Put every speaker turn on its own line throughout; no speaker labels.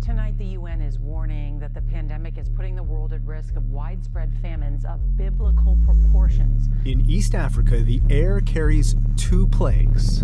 Tonight, the UN is warning that the pandemic is putting the world at risk of widespread famines of biblical proportions.
In East Africa, the air carries two plagues.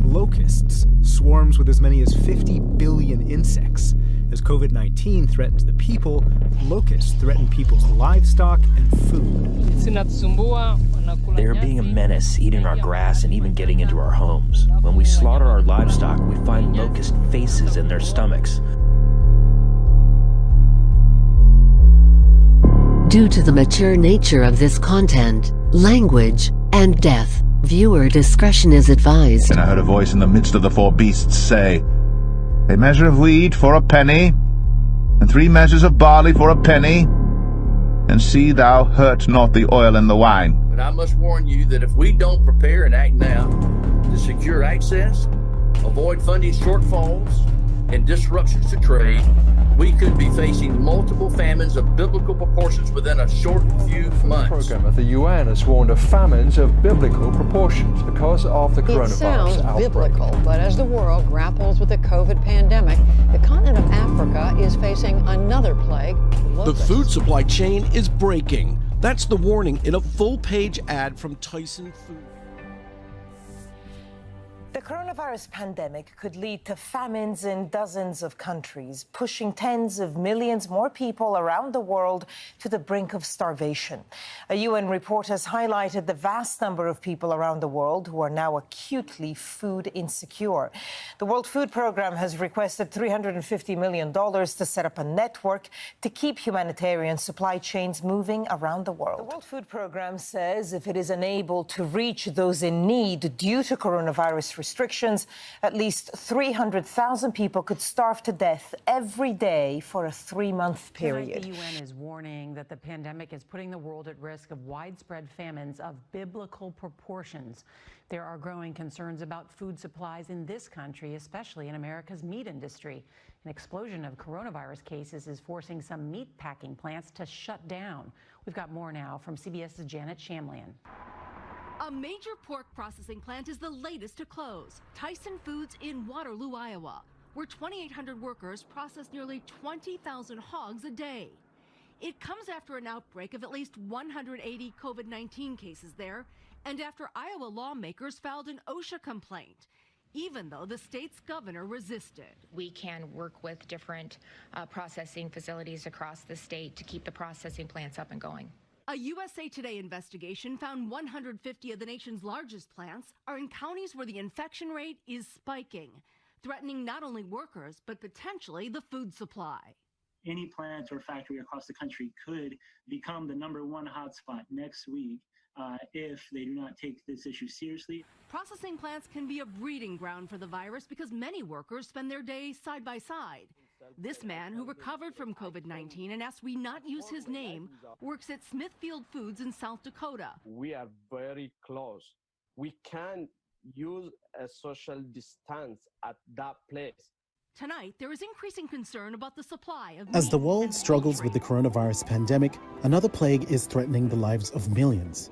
Locusts, swarms with as many as 50 billion insects. As COVID-19 threatens the people, locusts threaten people's livestock and food.
They are being a menace, eating our grass and even getting into our homes. When we slaughter our livestock, we find locust faces in their stomachs.
Due to the mature nature of this content, language, and death, viewer discretion is advised.
And I heard a voice in the midst of the four beasts say, "A measure of wheat for a penny, and 3 measures of barley for a penny, and see thou hurt not the oil and the wine."
But I must warn you that if we don't prepare and act now to secure access, avoid funding shortfalls, and disruptions to trade, we could be facing multiple famines of biblical proportions within a short few months.
The program of the UN has warned of famines of biblical proportions because of the coronavirus
outbreak. It sounds biblical, but as the world grapples with the COVID pandemic, the continent of Africa is facing another plague.
The food supply chain is breaking. That's the warning in a full-page ad from Tyson Foods.
The coronavirus pandemic could lead to famines in dozens of countries, pushing tens of millions more people around the world to the brink of starvation. A UN report has highlighted the vast number of people around the world who are now acutely food insecure. The World Food Programme has requested $350 million to set up a network to keep humanitarian supply chains moving around the world. The World Food Programme says if it is unable to reach those in need due to coronavirus restrictions, at least 300,000 people could starve to death every day for a 3-month period.
Tonight, the UN is warning that the pandemic is putting the world at risk of widespread famines of biblical proportions. There are growing concerns about food supplies in this country, especially in America's meat industry. An explosion of coronavirus cases is forcing some meat packing plants to shut down. We've got more now from CBS's Janet Shamlian.
A major pork processing plant is the latest to close. Tyson Foods in Waterloo, Iowa, where 2,800 workers process nearly 20,000 hogs a day. It comes after an outbreak of at least 180 COVID-19 cases there, and after Iowa lawmakers filed an OSHA complaint, even though the state's governor resisted.
We can work with different processing facilities across the state to keep the processing plants up and going.
A USA Today investigation found 150 of the nation's largest plants are in counties where the infection rate is spiking, threatening not only workers, but potentially the food supply.
Any plant or factory across the country could become the #1 hotspot next week if they do not take this issue seriously.
Processing plants can be a breeding ground for the virus because many workers spend their days side by side. This man, who recovered from COVID-19 and asked we not use his name, works at Smithfield Foods in South Dakota.
We are very close. We can't use a social distance at that place.
Tonight, there is increasing concern about the supply of
As the world struggles with the coronavirus pandemic, another plague is threatening the lives of millions.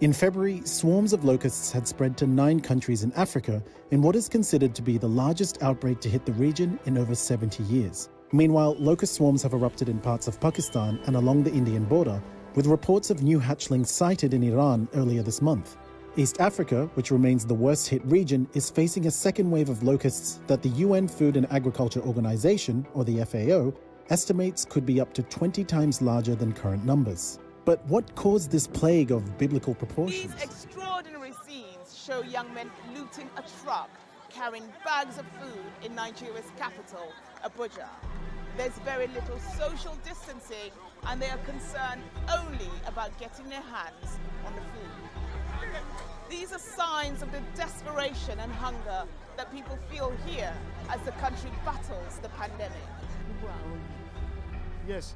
In February, swarms of locusts had spread to 9 countries in Africa in what is considered to be the largest outbreak to hit the region in over 70 years. Meanwhile, locust swarms have erupted in parts of Pakistan and along the Indian border, with reports of new hatchlings sighted in Iran earlier this month. East Africa, which remains the worst hit region, is facing a second wave of locusts that the UN Food and Agriculture Organization, or the FAO, estimates could be up to 20 times larger than current numbers. But what caused this plague of biblical proportions?
These extraordinary scenes show young men looting a truck, carrying bags of food in Nigeria's capital, Abuja. There's very little social distancing, and they are concerned only about getting their hands on the food. These are signs of the desperation and hunger that people feel here as the country battles the pandemic.
Yes.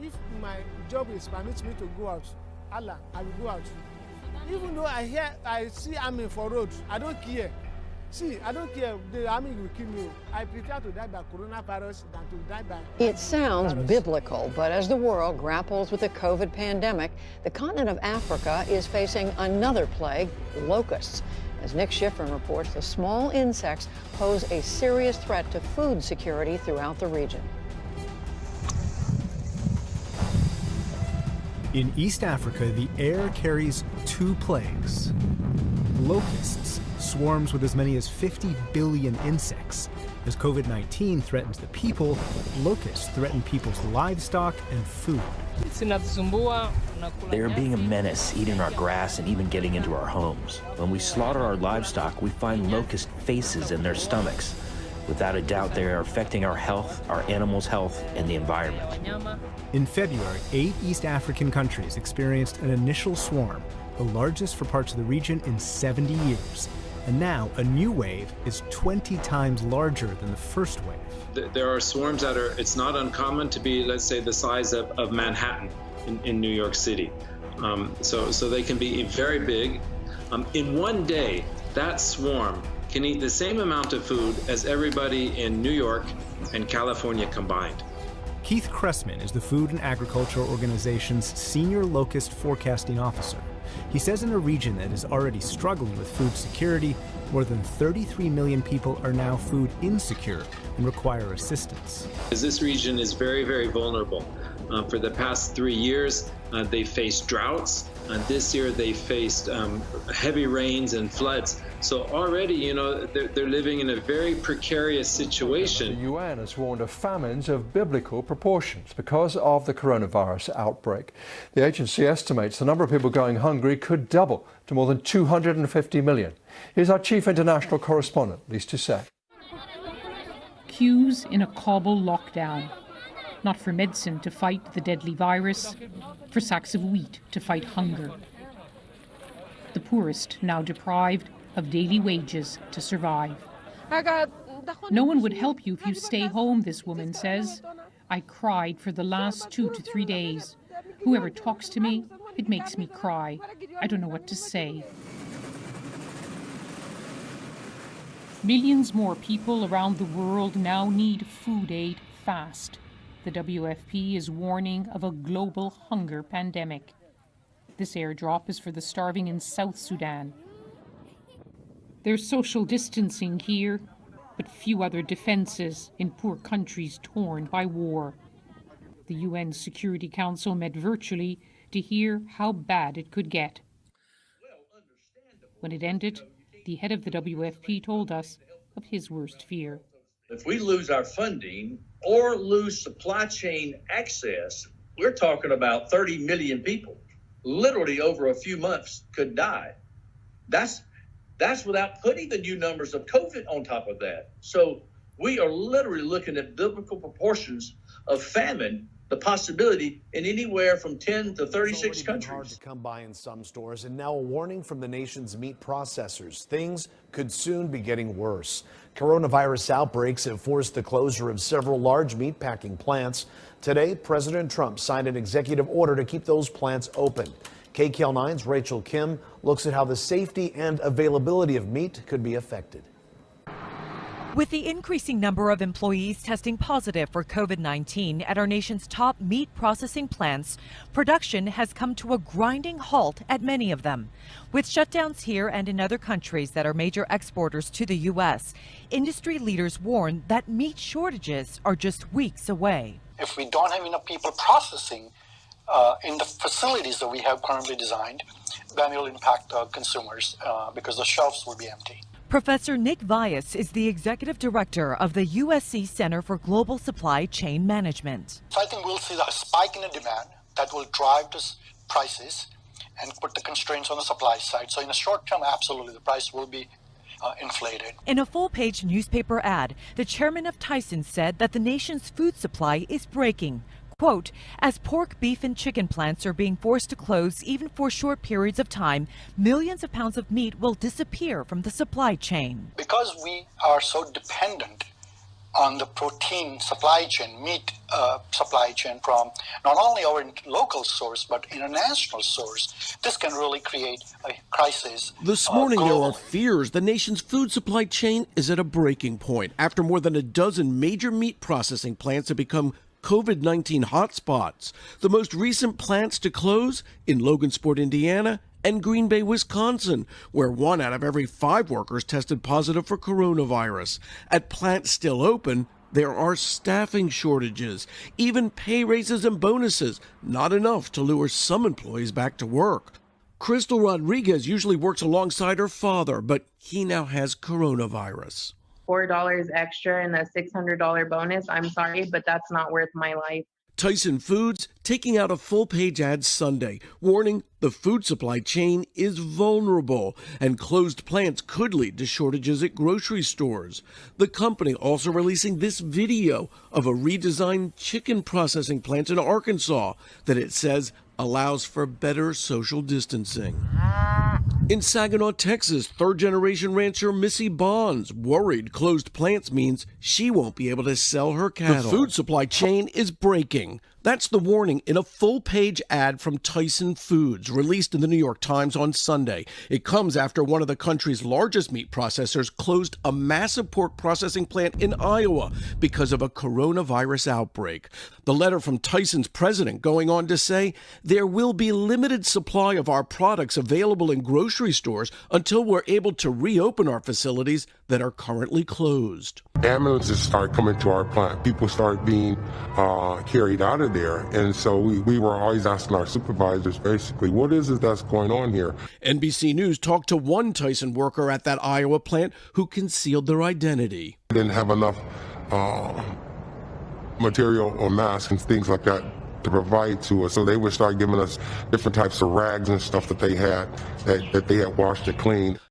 If my job is permits me to go out, Allah, I will go out. Even though I see army for road, I don't care. See, I don't care. The army will kill me. I prefer to die by coronavirus than to die by...
It sounds biblical, but as the world grapples with the COVID pandemic, the continent of Africa is facing another plague, locusts. As Nick Schifrin reports, the small insects pose a serious threat to food security throughout the region.
In East Africa, the air carries two plagues. Locusts, swarms with as many as 50 billion insects. As COVID-19 threatens the people, locusts threaten people's livestock and food.
They are being a menace, eating our grass and even getting into our homes. When we slaughter our livestock, we find locust faces in their stomachs. Without a doubt, they are affecting our health, our animals' health, and the environment.
In February, 8 East African countries experienced an initial swarm, the largest for parts of the region in 70 years. And now a new wave is 20 times larger than the first wave.
There are swarms that it's not uncommon to be, let's say, the size of Manhattan in New York City. So they can be very big. In one day, that swarm can eat the same amount of food as everybody in New York and California combined.
Keith Cressman is the Food and Agriculture Organization's Senior Locust Forecasting Officer. He says in a region that is already struggling with food security, more than 33 million people are now food insecure and require assistance.
This region is very, very vulnerable. For the past 3 years, they faced droughts. This year, they faced heavy rains and floods. So already, they're living in a very precarious situation.
The UN has warned of famines of biblical proportions because of the coronavirus outbreak. The agency estimates the number of people going hungry could double to more than 250 million. Here's our chief international correspondent, Lise Toussaint.
Queues in a Kabul lockdown. Not for medicine to fight the deadly virus, for sacks of wheat to fight hunger. The poorest now deprived of daily wages to survive. No one would help you if you stay home, this woman says. I cried for the last 2 to 3 days. Whoever talks to me, it makes me cry. I don't know what to say. Millions more people around the world now need food aid fast. The WFP is warning of a global hunger pandemic. This airdrop is for the starving in South Sudan. There's social distancing here, but few other defenses in poor countries torn by war. The UN Security Council met virtually to hear how bad it could get. When it ended, the head of the WFP told us of his worst fear.
If we lose our funding or lose supply chain access, we're talking about 30 million people, literally over a few months, could die. That's without putting the new numbers of COVID on top of that. So we are literally looking at biblical proportions of famine, the possibility in anywhere from 10 to 36 countries.
Hard to come by in some stores, and now a warning from the nation's meat processors. Things could soon be getting worse. Coronavirus outbreaks have forced the closure of several large meat packing plants. Today, President Trump signed an executive order to keep those plants open. KCAL9's Rachel Kim looks at how the safety and availability of meat could be affected.
With the increasing number of employees testing positive for COVID-19 at our nation's top meat processing plants, production has come to a grinding halt at many of them. With shutdowns here and in other countries that are major exporters to the U.S., industry leaders warn that meat shortages are just weeks away.
If we don't have enough people processing in the facilities that we have currently designed, then it will impact consumers because the shelves will be empty.
Professor Nick Vyas is the executive director of the USC Center for Global Supply Chain Management.
So I think we'll see a spike in the demand that will drive the prices and put the constraints on the supply side. So in the short term, absolutely, the price will be inflated.
In a full-page newspaper ad, the chairman of Tyson said that the nation's food supply is breaking. Quote, as pork, beef, and chicken plants are being forced to close even for short periods of time, millions of pounds of meat will disappear from the supply chain.
Because we are so dependent on the protein supply chain, meat supply chain from not only our local source but international source, this can really create a crisis.
This morning there are fears the nation's food supply chain is at a breaking point after more than a dozen major meat processing plants have become COVID-19 hotspots. The most recent plants to close in Logansport, Indiana, and Green Bay, Wisconsin, where 1 out of every 5 workers tested positive for coronavirus. At plants still open, there are staffing shortages, even pay raises and bonuses, not enough to lure some employees back to work. Crystal Rodriguez usually works alongside her father, but he now has coronavirus.
$4 extra and a $600 bonus. I'm sorry, but that's not worth my life.
Tyson Foods taking out a full-page ad Sunday, warning the food supply chain is vulnerable and closed plants could lead to shortages at grocery stores. The company also releasing this video of a redesigned chicken processing plant in Arkansas that it says allows for better social distancing. In Saginaw, Texas, third-generation rancher Missy Bonds worried closed plants means she won't be able to sell her cattle. The food supply chain is breaking. That's the warning in a full-page ad from Tyson Foods, released in the New York Times on Sunday. It comes after one of the country's largest meat processors closed a massive pork processing plant in Iowa because of a coronavirus outbreak. The letter from Tyson's president going on to say, there will be limited supply of our products available in grocery stores until we're able to reopen our facilities that are currently closed.
Ambulances start coming to our plant. People start being carried out of there. And so we were always asking our supervisors, basically, what is it that's going on here?
NBC News talked to one Tyson worker at that Iowa plant who concealed their identity.
Didn't have enough material or masks and things like that to provide to us. So they would start giving us different types of rags and stuff that they had washed and cleaned.